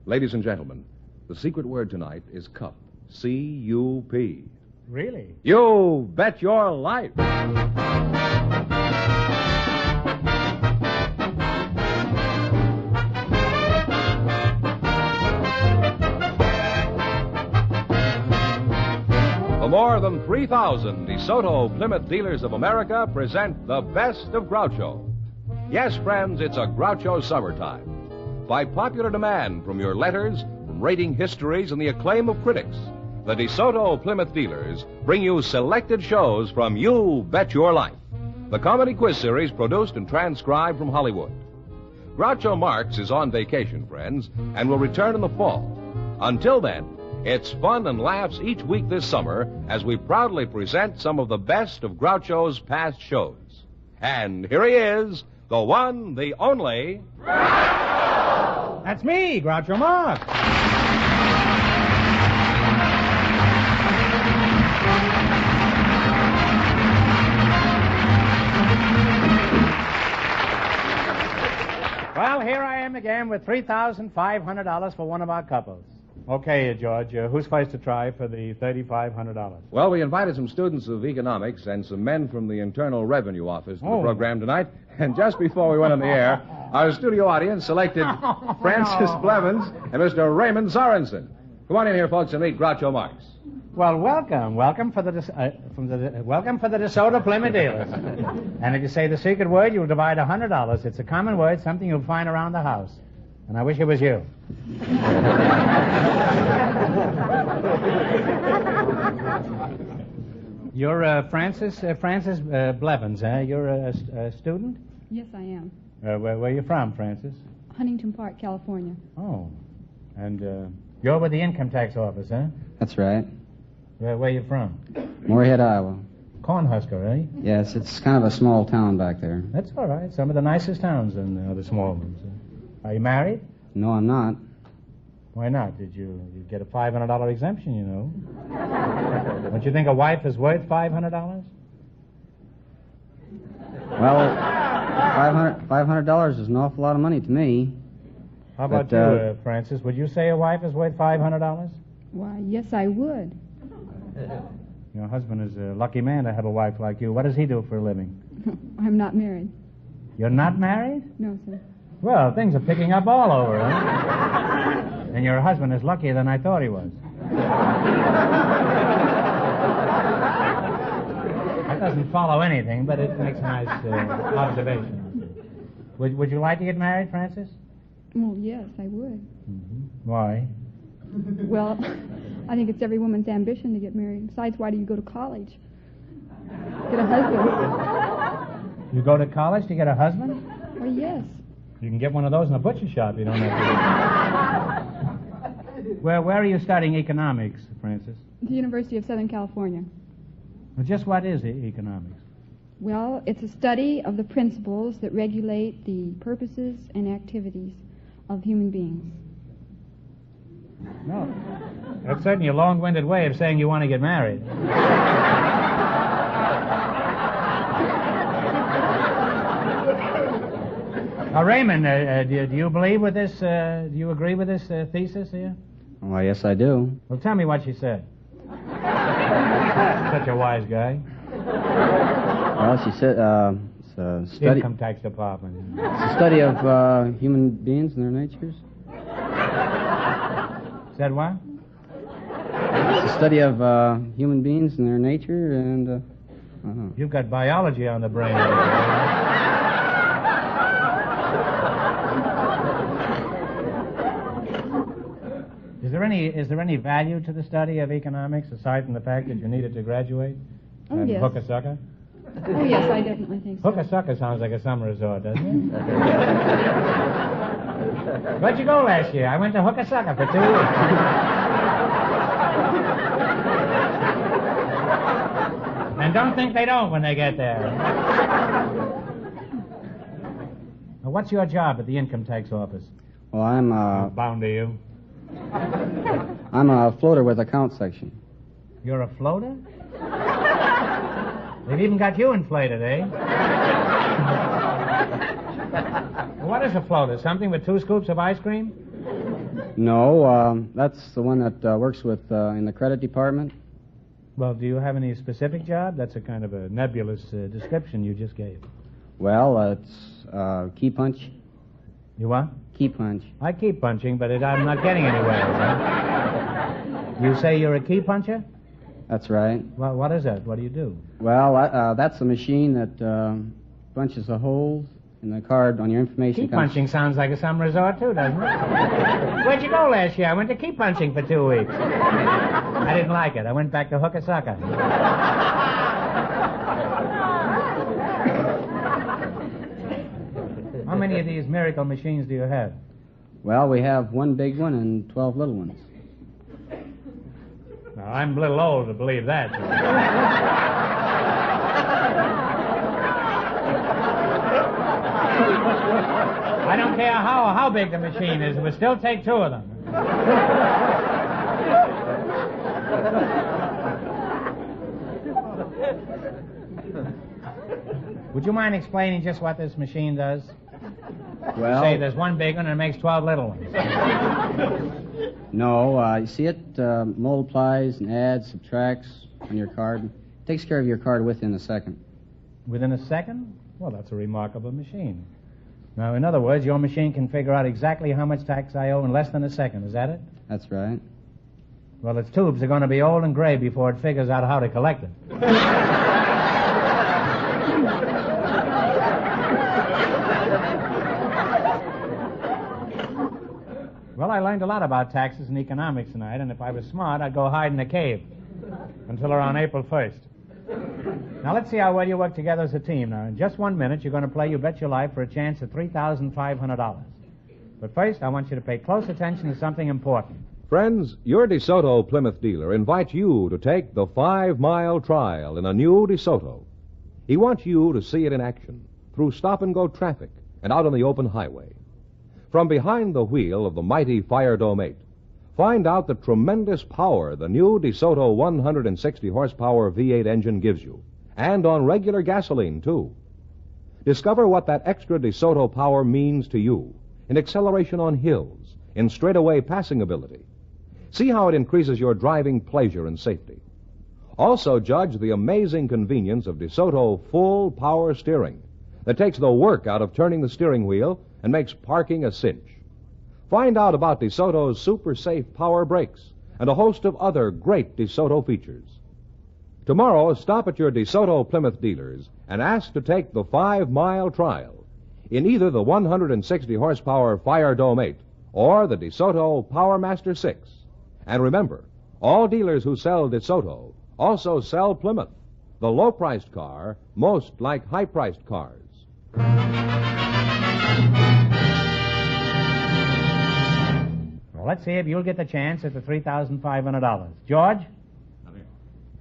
Ladies and gentlemen, the secret word tonight is cup. C-U-P. Really? You bet your life. The more than 3,000 DeSoto Plymouth dealers of America present the best of Groucho. Yes, friends, it's a Groucho summertime. By popular demand from your letters, from rating histories, and the acclaim of critics, the DeSoto Plymouth dealers bring you selected shows from You Bet Your Life, the comedy quiz series produced and transcribed from Hollywood. Groucho Marx is on vacation, friends, and will return in the fall. Until then, it's fun and laughs each week this summer as we proudly present some of the best of Groucho's past shows. And here he is, the one, the only... Groucho! That's me, Groucho Marx. Well, here I am again with $3,500 for one of our couples. Okay, George, who's first to try for the $3,500? Well, we invited some students of economics and some men from the Internal Revenue Office to the program tonight. And just before we went on the air, our studio audience selected Francis Blevins and Mr. Raymond Sorensen. Come on in here, folks, and meet Groucho Marx. Well, welcome for the DeSoto Plymouth dealers. And if you say the secret word, you'll divide $100. It's a common word, something you'll find around the house. And I wish it was you. You're Francis Blevins, eh? You're a student? Yes, I am. Where are you from, Francis? Huntington Park, California. Oh. And you're with the income tax office, huh? That's right. Where are you from? Moorhead, Iowa. Cornhusker, eh? Yes, it's kind of a small town back there. That's all right. Some of the nicest towns in the small ones. Are you married? No, I'm not. Why not? Did you get a $500 exemption, you know? Don't you think a wife is worth $500? Well, $500 is an awful lot of money to me. How about you, Francis? Would you say a wife is worth $500? Why, yes, I would. Your husband is a lucky man to have a wife like you. What does he do for a living? I'm not married. You're not married? No, sir. Well, things are picking up all over, huh? And your husband is luckier than I thought he was. That doesn't follow anything, but it makes a nice observation. Would you like to get married, Francis? Well, yes, I would. Mm-hmm. Why? Well, I think it's every woman's ambition to get married. Besides, why do you go to college? Get a husband. You go to college to get a husband? Well, yes. You can get one of those in a butcher shop. You don't have to. Where are you studying economics, Francis? At the University of Southern California. Well, just what is economics? Well, it's a study of the principles that regulate the purposes and activities of human beings. No. That's certainly a long-winded way of saying you want to get married. Now, Raymond, do you believe with this, do you agree with this thesis here? Well, yes, I do. Well, tell me what she said. Such a wise guy. Well, she said, it's a study... Income tax department. It's a study of human beings and their natures. Said what? It's a study of human beings and their nature, and, I don't know. You've got biology on the brain. Is there any value to the study of economics aside from the fact that you need it to graduate? Oh, and yes. hook a sucker? Oh, yes, I definitely think so. Hook a sucker sounds like a summer resort, doesn't it? Where'd you go last year? I went to hook a sucker for 2 weeks. And don't think they don't when they get there. Now, what's your job at the income tax office? Well, I'm bound to you. I'm a floater with account section. You're a floater? They've even got you inflated, eh? What is a floater? Something with 2 scoops of ice cream? No, that's the one that works with in the credit department. Well, do you have any specific job? That's a kind of a nebulous description you just gave. Well, it's key punch. You what? Key punch. I keep punching, but I'm not getting anywhere. Right? You say you're a key puncher? That's right. Well, what is that? What do you do? Well, that's a machine that punches the holes in the card on your information. Key punching sounds like a summer resort, too, doesn't it? Where'd you go last year? I went to key punching for 2 weeks. I didn't like it. I went back to hook a sucker. How many of these miracle machines do you have? Well, we have one big one and 12 little ones. Now, I'm a little old to believe that. I don't care how big the machine is. It would still take 2 of them. Would you mind explaining just what this machine does? Well, Say there's one big one and it makes 12 little ones. no, you see it multiplies and adds, subtracts on your card. It takes care of your card within a second. Within a second? Well, that's a remarkable machine. Now, in other words, your machine can figure out exactly how much tax I owe in less than a second. Is that it? That's right. Well, its tubes are going to be old and gray before it figures out how to collect it. Well, I learned a lot about taxes and economics tonight, and if I was smart, I'd go hide in a cave until around April 1st. Now, let's see how well you work together as a team. Now, in just 1 minute, you're going to play You Bet Your Life for a chance at $3,500. But first, I want you to pay close attention to something important. Friends, your DeSoto Plymouth dealer invites you to take the 5-mile trial in a new DeSoto. He wants you to see it in action, through stop-and-go traffic and out on the open highway. From behind the wheel of the mighty Fire Dome 8, find out the tremendous power the new DeSoto 160 horsepower V8 engine gives you, and on regular gasoline, too. Discover what that extra DeSoto power means to you in acceleration on hills, in straightaway passing ability. See how it increases your driving pleasure and safety. Also judge the amazing convenience of DeSoto full power steering that takes the work out of turning the steering wheel and makes parking a cinch. Find out about DeSoto's super safe power brakes and a host of other great DeSoto features. Tomorrow, stop at your DeSoto Plymouth dealers and ask to take the 5-mile trial in either the 160 horsepower Fire Dome 8 or the DeSoto Power Master 6. And remember, all dealers who sell DeSoto also sell Plymouth, the low-priced car most like high-priced cars. Well, let's see if you'll get the chance at the $3,500. George?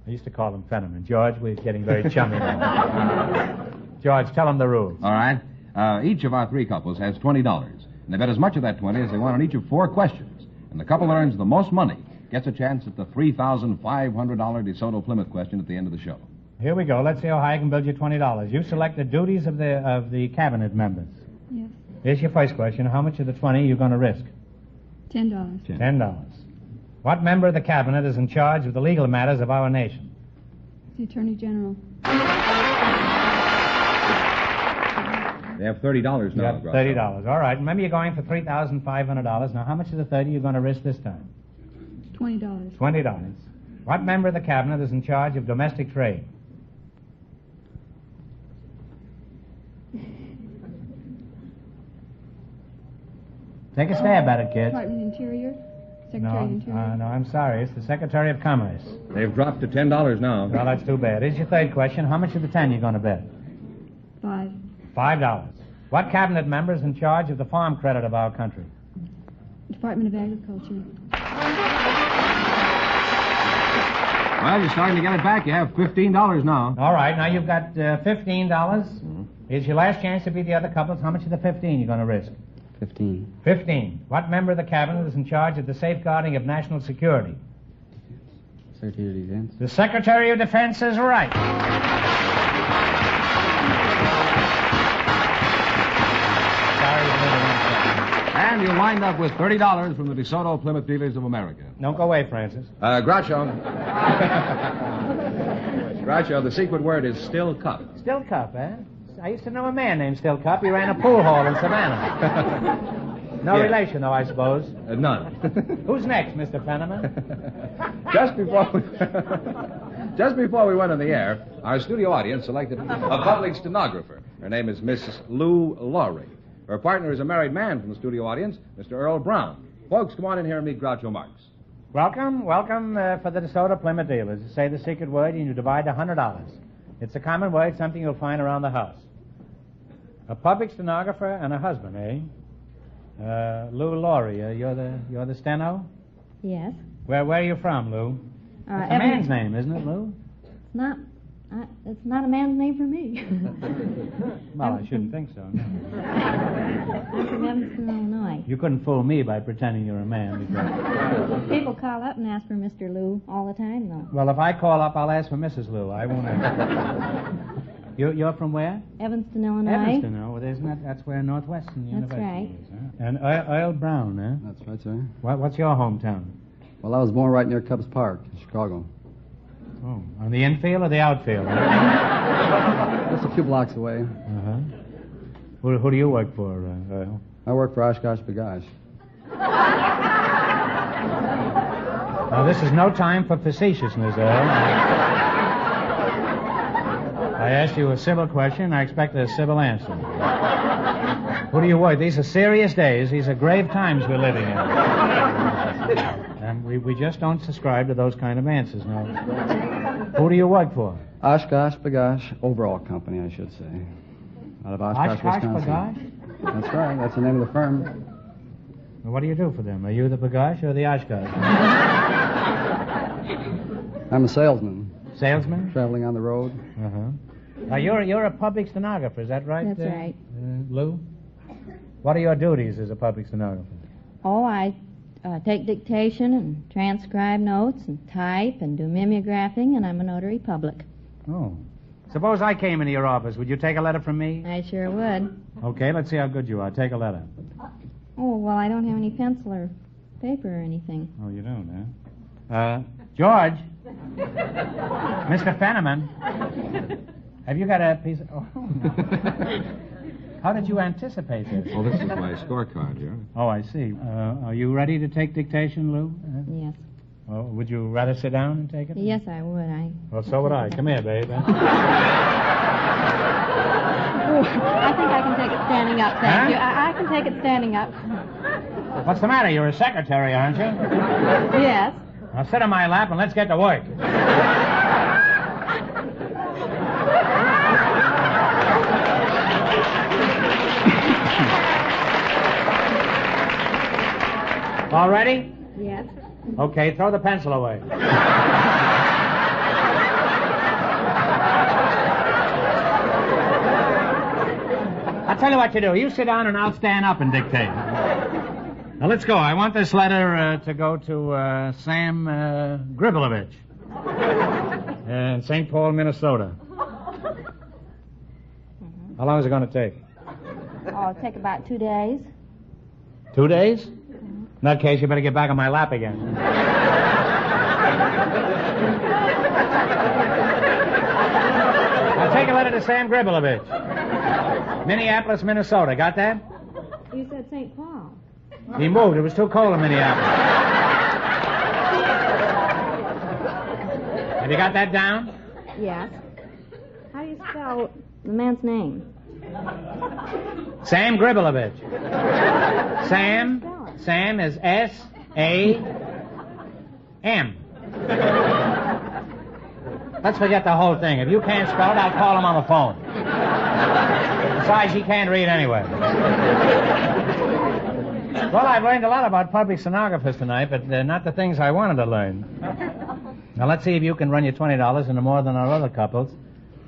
I used to call him Fenneman. George, we're getting very chummy now. George, tell him the rules. All right. Each of our 3 couples has $20, and they bet as much of that 20 as they want on each of 4 questions. And the couple that earns the most money gets a chance at the $3,500 DeSoto Plymouth question at the end of the show. Here we go. Let's see how high I can build you $20. You select the duties of the cabinet members. Yes. Here's your first question. How much of the 20 are you going to risk? $10. $10. What member of the cabinet is in charge of the legal matters of our nation? The Attorney General. They have $30 now. Yep, $30. All right. Remember, you're going for $3,500. Now, how much of the 30 are you going to risk this time? $20. $20. What member of the cabinet is in charge of domestic trade? Take a stab at it, kids. Department of Interior. Secretary of Interior. No, I'm sorry. It's the Secretary of Commerce. They've dropped to $10 now. Well, that's too bad. Here's your third question. How much of the 10 are you going to bet? $5. $5. What cabinet member is in charge of the farm credit of our country? Department of Agriculture. Well, you're starting to get it back. You have $15 now. All right. Now you've got $15. Here's your last chance to beat the other couples. How much of the 15 you going to risk? 15. 15. What member of the cabinet is in charge of the safeguarding of national security? Secretary of Defense. The Secretary of Defense is right. And you wind up with $30 from the DeSoto Plymouth Dealers of America. Don't go away, Francis. Groucho. Groucho, the secret word is still cup. Still Cup, eh? I used to know a man named Still Cup. He ran a pool hall in Savannah. No Yeah. relation, though, I suppose. None. Who's next, Mr. Fenneman? Just before we went on the air, our studio audience selected a public stenographer. Her name is Miss Lou Laurie. Her partner is a married man from the studio audience, Mr. Earl Brown. Folks, come on in here and meet Groucho Marx. Welcome for the DeSoto Plymouth Dealers. You say the secret word and you divide $100. It's a common word, something you'll find around the house. A public stenographer and a husband, eh? Lou Laurie, you're the steno? Yes. Where are you from, Lou? It's a man's name, isn't it, Lou? It's not a man's name for me. Well, I shouldn't think so. I'm from Evanston, Illinois. You couldn't fool me by pretending you're a man. Because... People call up and ask for Mr. Lou all the time, though. Well, if I call up, I'll ask for Mrs. Lou. I won't ask. You're from where? Evanston, Illinois. Evanston, oh, well, that's where Northwestern University right. is. Huh? And Earl Brown, eh? That's right, sir. What's your hometown? Well, I was born right near Cubs Park in Chicago. Oh, on the infield or the outfield? Just a few blocks away. Uh-huh. Who do you work for, Earl? I work for Oshkosh B'gosh. Now, this is no time for facetiousness, Earl. I asked you a civil question. I expect a civil answer. Who do you work? These are serious days. These are grave times we're living in. And we just don't subscribe to those kind of answers, no. Who do you work for? Oshkosh B'gosh Overall Company, I should say. Out of Oshkosh, Wisconsin. B'gosh? That's right. That's the name of the firm. Well, what do you do for them? Are you the B'gosh or the Oshkosh? I'm a salesman. Salesman? Traveling on the road. Uh-huh. Now, you're a public stenographer, is that right? That's right. Lou? What are your duties as a public stenographer? Oh, I take dictation and transcribe notes and type and do mimeographing, and I'm a notary public. Oh. Suppose I came into your office. Would you take a letter from me? I sure would. Okay, let's see how good you are. Take a letter. Oh, well, I don't have any pencil or paper or anything. Oh, you don't, huh? George. Mr. Fenneman. Have you got a piece of... Oh. How did you anticipate this? Oh, this is my scorecard here. Oh, I see. Are you ready to take dictation, Lou? Yes. Oh, would you rather sit down and take it? Yes, I would. Well, so would I. Come here, babe. I think I can take it standing up, thank you. I can take it standing up. What's the matter? You're a secretary, aren't you? Yes. Now sit on my lap and let's get to work. All ready? Yes. Okay, throw the pencil away. I'll tell you what you do. You sit down and I'll stand up and dictate. Now, let's go. I want this letter to go to Sam Gribelovich in St. Paul, Minnesota. How long is it going to take? Oh, it'll take about 2 days. 2 days? In that case, you better get back on my lap again. I'll take a letter to Sam Gribelovich. Minneapolis, Minnesota. Got that? You said St. Paul. He moved. It was too cold in Minneapolis. Have you got that down? Yes. How do you spell the man's name? Sam Gribelovich. Sam is S-A-M. Let's forget the whole thing. If you can't spell it, I'll call him on the phone. Besides, he can't read anyway. Well, I've learned a lot about public stenographers tonight, but not the things I wanted to learn. Now, let's see if you can run your $20 into more than our other couples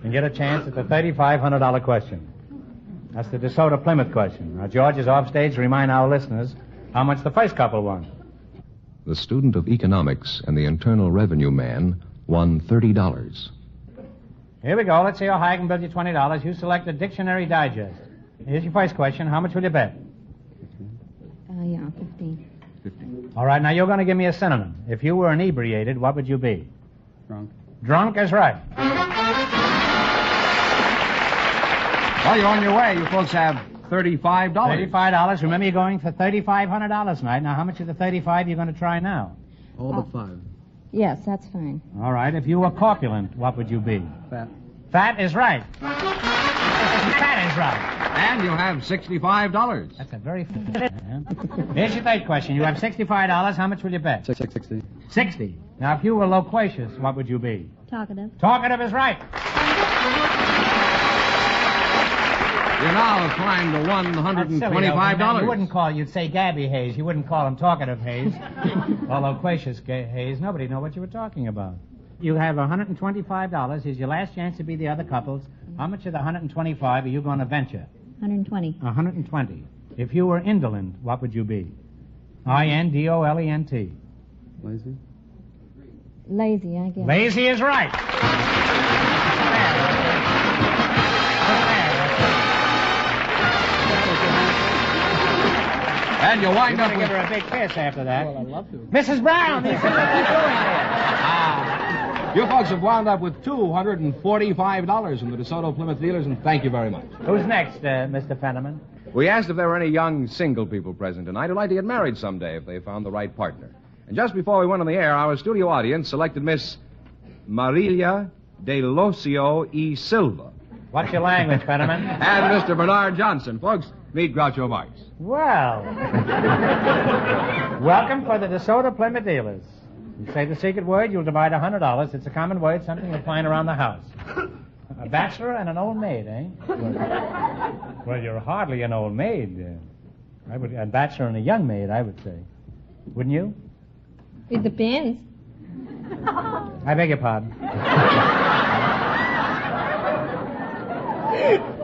and get a chance at the $3,500 question. That's the DeSoto Plymouth question. Now, George is off stage to remind our listeners how much the first couple won. The student of economics and the Internal Revenue man won $30. Here we go. Let's see how high I can build you $20. You select the Dictionary Digest. Here's your first question. How much will you bet? yeah, 15. 15. All right, now you're going to give me a synonym. If you were inebriated, what would you be? Drunk. Drunk is right. Well, you're on your way. You folks have $35. $35. Remember, you're going for $3,500 tonight. Now, how much of the 35 are you going to try now? All but 5. Yes, that's fine. All right, if you were corpulent, what would you be? Fat. Fat is right. Fat is right. And you'll have $65. That's a very... Here's your third question. You have $65. How much will you bet? 60. 60. Now, if you were loquacious, what would you be? Talkative. Talkative is right. You now have climbed to $125. You wouldn't call... You'd say Gabby Hayes. You wouldn't call him Talkative Hayes. Or Loquacious Hayes. Nobody'd know what you were talking about. You have $125. Here's your last chance to be the other couples. How much of the 125 are you going to venture? 120. 120. If you were indolent, what would you be? INDOLENT. Lazy. Lazy, I guess. Lazy is right. And you wind up Give with... her a big kiss after that. Well, I'd love to. Mrs. Brown, what are you doing here? You folks have wound up with $245 from the DeSoto Plymouth dealers, and thank you very much. Who's next, Mr. Fenneman? We asked if there were any young single people present tonight who'd like to get married someday if they found the right partner. And just before we went on the air, our studio audience selected Miss Marilia de Locio y Silva What's your language, Fenneman? and Mr. Bernard Johnson. Folks, meet Groucho Marx. Well, welcome for the DeSoto Plymouth dealers. You say the secret word, you'll divide $100. It's a common word, something you'll find around the house. A bachelor and an old maid, eh? Well, you're hardly an old maid. A bachelor and a young maid, I would say. Wouldn't you? It depends. I beg your pardon.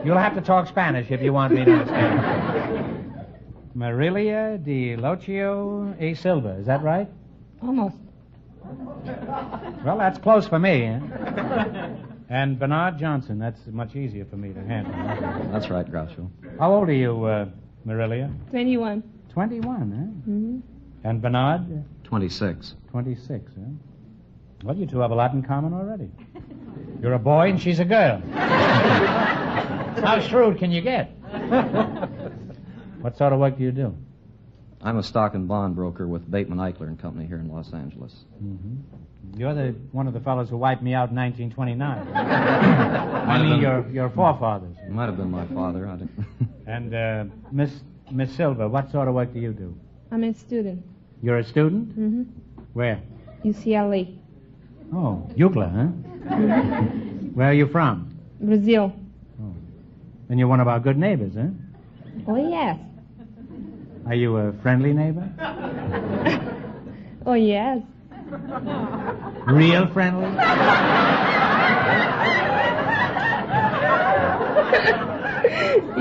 You'll have to talk Spanish if you want me to understand. Marilia de Locio y Silva, is that right? Almost. Well, that's close for me, eh? And Bernard Johnson, that's much easier for me to handle. That's right, Groucho. How old are you, Marilia? 21. 21, eh? Mm-hmm. And Bernard? 26. 26, eh? Well, you two have a lot in common already. You're a boy and she's a girl. How shrewd can you get? What sort of work do you do? I'm a stock and bond broker with Bateman Eichler and Company here in Los Angeles. Mm-hmm. You're one of the fellows who wiped me out in 1929. I mean, your forefathers. It might have been my father. I didn't... And Miss Silva, what sort of work do you do? I'm a student. You're a student? Mm-hmm. Where? UCLA. Oh, UCLA, huh? Where are you from? Brazil. Oh. And you're one of our good neighbors, huh? Oh, yes. Are you a friendly neighbor? Oh, yes. Real friendly?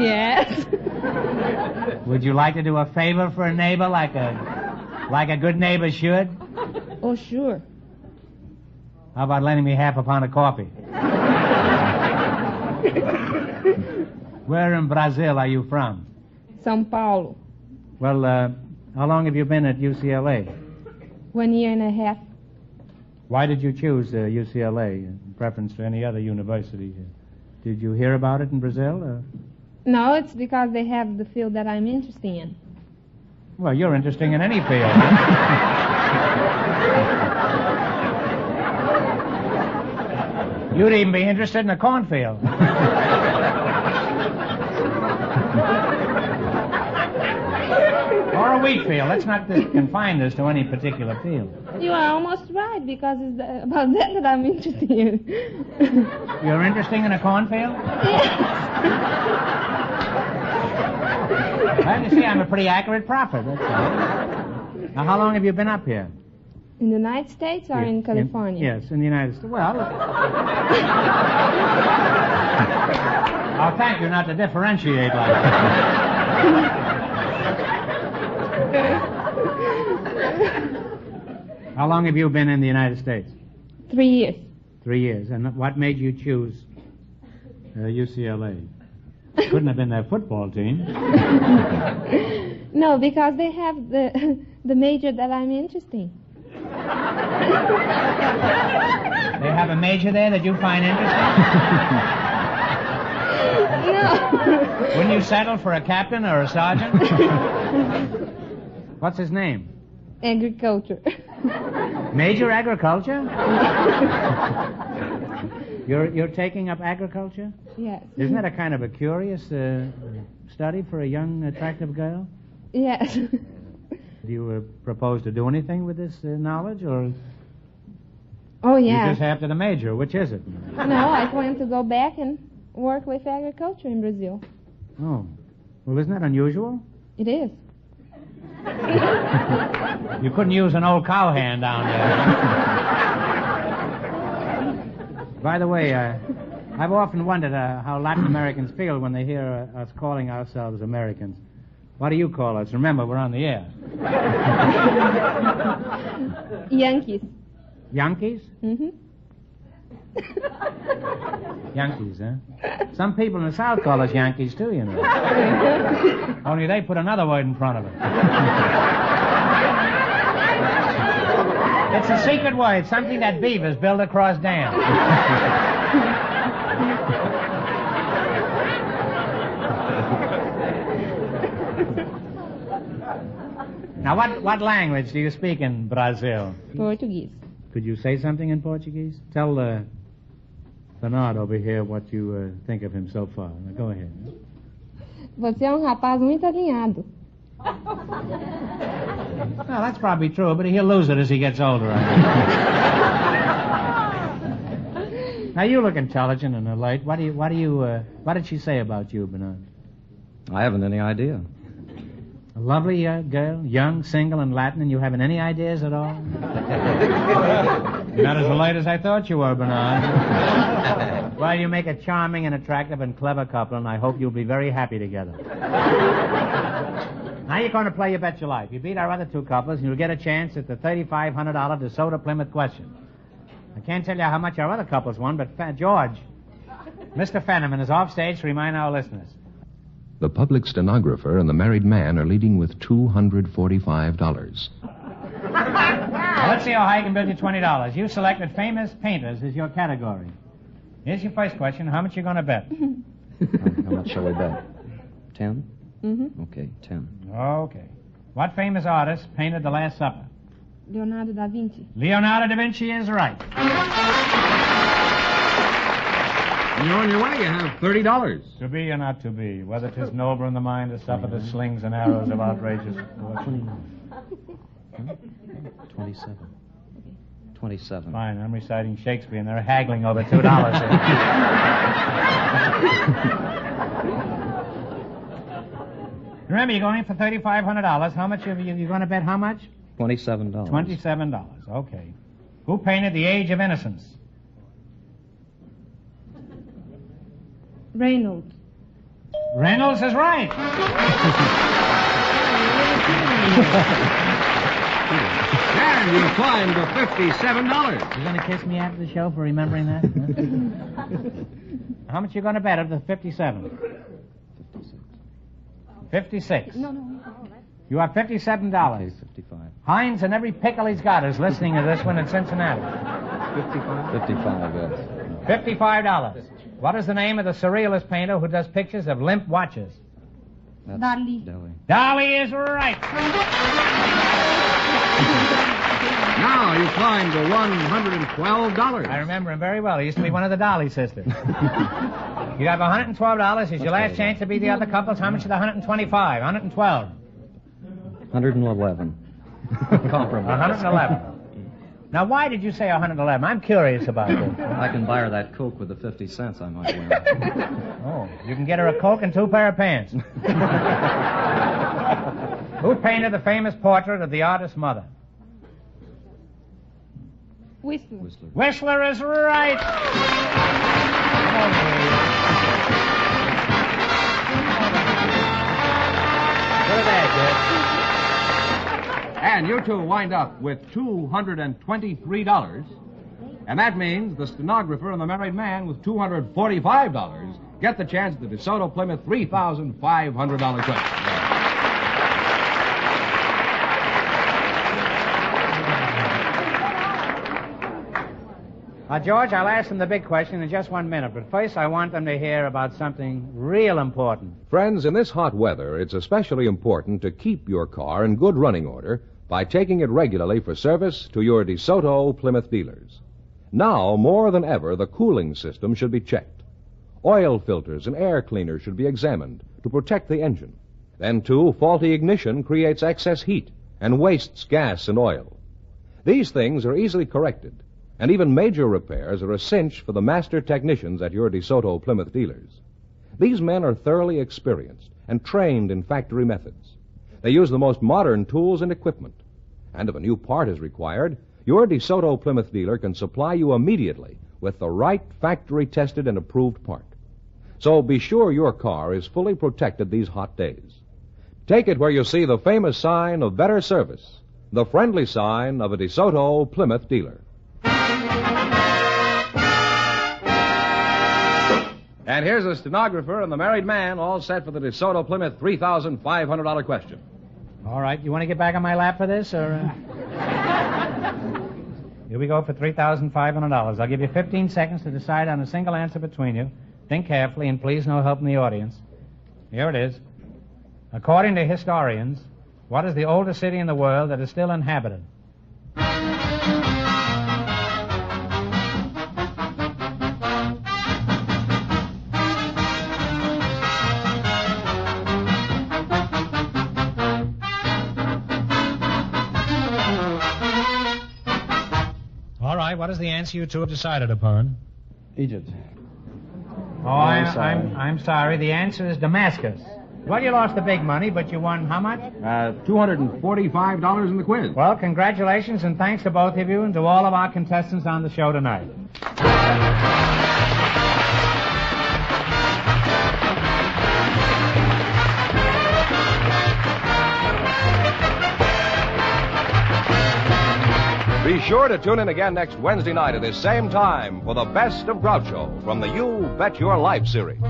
Yes. Would you like to do a favor for a neighbor like a good neighbor should? Oh, sure. How about lending me half a pound of coffee? Where in Brazil are you from? São Paulo. Well, how long have you been at UCLA? 1 year and a half. Why did you choose UCLA in preference to any other university? Did you hear about it in Brazil? No, it's because they have the field that I'm interested in. Well, you're interesting in any field. You'd even be interested in a cornfield. Or a wheat field. Let's not confine this to any particular field. You are almost right, because it's about that I'm interested in. You're interested in a cornfield? Well, you see, I'm a pretty accurate prophet. That's all. Now, how long have you been up here? In the United States or in California? Yes, in the United States. Well, I'll thank you not to differentiate like that. How long have you been in the United States? 3 years. 3 years. And what made you choose UCLA? Couldn't have been their football team. No, because they have the major that I'm interested in. They have a major there that you find interesting? No. Wouldn't you settle for a captain or a sergeant? What's his name? Agriculture. Major agriculture? You're taking up agriculture? Yes. Isn't that a kind of a curious study for a young, attractive girl? Yes. Do you propose to do anything with this knowledge, or Oh, you yeah. just after the major? Which is it? No, I plan to go back and work with agriculture in Brazil. Oh. Well, isn't that unusual? It is. You couldn't use an old cowhand down there. By the way, I've often wondered how Latin Americans feel when they hear us calling ourselves Americans. What do you call us? Remember, we're on the air. Yankees. Yankees? Mm-hmm. Yankees, huh? Some people in the South call us Yankees, too, you know. Only they put another word in front of it. It's a secret word, something that beavers build across dams. Now, what language do you speak in Brazil? Portuguese. Could you say something in Portuguese? Tell Bernard over here what you think of him so far. Now, go ahead. Você é rapaz muito alinhado. Well, that's probably true, but he'll lose it as he gets older. Now, you look intelligent and alert. What did she say about you, Bernard? I haven't any idea. A lovely girl, young, single, and Latin, and you haven't any ideas at all? You're not as alert as I thought you were, Bernard. Well, you make a charming and attractive and clever couple, and I hope you'll be very happy together. Now you're going to play You Bet Your Life. You beat our other two couples, and you'll get a chance at the $3,500 DeSoto Plymouth question. I can't tell you how much our other couples won, but George, Mr. Fenneman is off stage to remind our listeners. The public stenographer and the married man are leading with $245. Now, let's see how high I can build you $20. You selected famous painters as your category. Here's your first question. How much you going to bet? How much shall we bet? 10? Mm-hmm. Okay, 10. Okay. What famous artist painted The Last Supper? Leonardo da Vinci. Leonardo da Vinci is right. And you're on your way. You have $30. To be or not to be, whether 'tis noble in the mind to suffer the slings and arrows of outrageous fortune. 27. 27. Fine, I'm reciting Shakespeare, and they're haggling over $2 here. Remember, you're going in for $3,500. How much are you going to bet? How much? $27. $27. Okay. Who painted The Age of Innocence? Reynolds. Reynolds is right. And you climbed to $57. You going to kiss me after the show for remembering that? How much you going to bet of the 57? 56. No. You have $57. Okay, 55. Hines and every pickle he's got is listening to this one in Cincinnati. 55, yes. $55. What is the name of the surrealist painter who does pictures of limp watches? That's Dali. Dali is right. Now you climb to $112. I remember him very well. He used to be one of the Dali sisters. You have $112. It's your last chance to beat the other couples. How much is the 125? 112. 111. Compromise. 111. Now, why did you say 111? I'm curious about this. I can buy her that Coke with the 50 cents I might win. Oh, you can get her a Coke and 2 pair of pants. Who painted the famous portrait of the artist's mother? Whistler. Whistler is right. Look at that, And you two wind up with $223. And that means the stenographer and the married man with $245 get the chance at the DeSoto Plymouth $3,500 question. George, I'll ask them the big question in just 1 minute, but first I want them to hear about something real important. Friends, in this hot weather, it's especially important to keep your car in good running order by taking it regularly for service to your DeSoto Plymouth dealers. Now, more than ever, the cooling system should be checked. Oil filters and air cleaners should be examined to protect the engine. Then, too, faulty ignition creates excess heat and wastes gas and oil. These things are easily corrected, and even major repairs are a cinch for the master technicians at your DeSoto Plymouth dealers. These men are thoroughly experienced and trained in factory methods. They use the most modern tools and equipment. And if a new part is required, your DeSoto Plymouth dealer can supply you immediately with the right factory-tested and approved part. So be sure your car is fully protected these hot days. Take it where you see the famous sign of better service, the friendly sign of a DeSoto Plymouth dealer. And here's the stenographer and the married man all set for the DeSoto Plymouth $3,500 question. All right, you want to get back on my lap for this, or... Here we go for $3,500. I'll give you 15 seconds to decide on a single answer between you. Think carefully, and please no help in the audience. Here it is. According to historians, what is the oldest city in the world that is still inhabited? All right, what is the answer you two have decided upon? Egypt. Oh, I'm sorry. The answer is Damascus. Well, you lost the big money, but you won how much? $245 in the quiz. Well, congratulations and thanks to both of you and to all of our contestants on the show tonight. Be sure to tune in again next Wednesday night at this same time for the Best of Groucho from the You Bet Your Life series.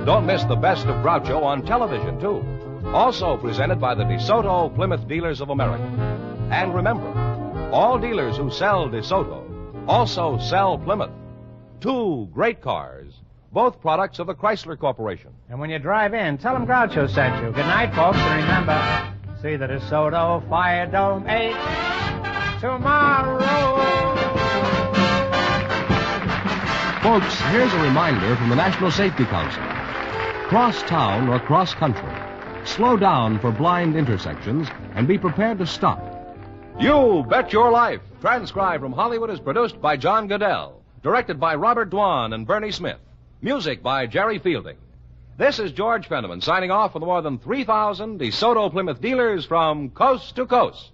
Don't miss the Best of Groucho on television, too. Also presented by the DeSoto Plymouth Dealers of America. And remember, all dealers who sell DeSoto also sell Plymouth. Two great cars, both products of the Chrysler Corporation. And when you drive in, tell them Groucho sent you. Good night, folks, and remember, see the DeSoto Fire Dome 8 tomorrow. Folks, here's a reminder from the National Safety Council. Cross town or cross country. Slow down for blind intersections and be prepared to stop. You Bet Your Life, transcribed from Hollywood, is produced by John Goodell. Directed by Robert Dwan and Bernie Smith. Music by Jerry Fielding. This is George Fenneman signing off for the more than 3,000 DeSoto Plymouth dealers from coast to coast.